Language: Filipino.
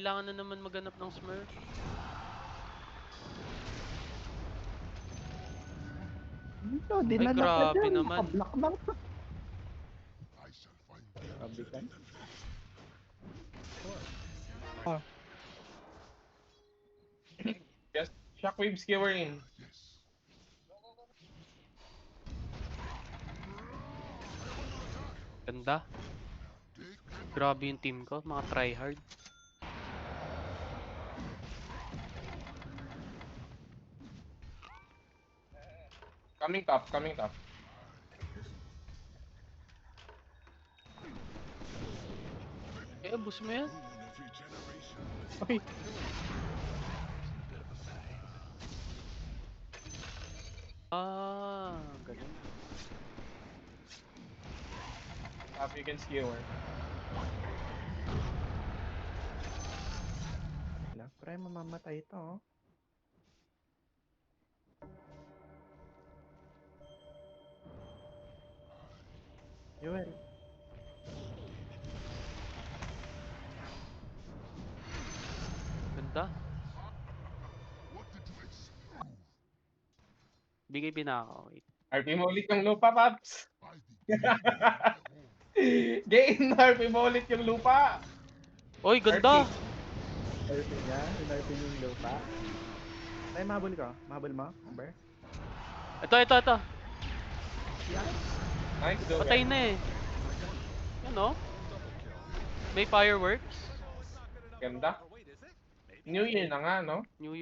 kailangan na naman maghanap ng Smurf. Dito, Ay, dinala ka grabe dyan. naman. Nakablock lang. Grabe ka. Just shockwave skewer in. Ganda. Grabe yung team ko, mga tryhard. Coming top, coming top. Eh, bus mo yan. Okay. Ah, ganun. Top, you can skewer. Wala, pre, mamamatay ito, oh. Joel. Ganda. Bigay pinaka. Wait. RP mo ulit yung lupa, Paps. Gain, RP mo ulit yung lupa. Oy, ganda! Inarpin niya. Inarpin yung lupa. Ay, mahabol ko. Mahabol mo, Amber? Ito. Yan. Nice, do Patay na eh. Yan oh. May fireworks. Ganda. New Year na nga, no? New Year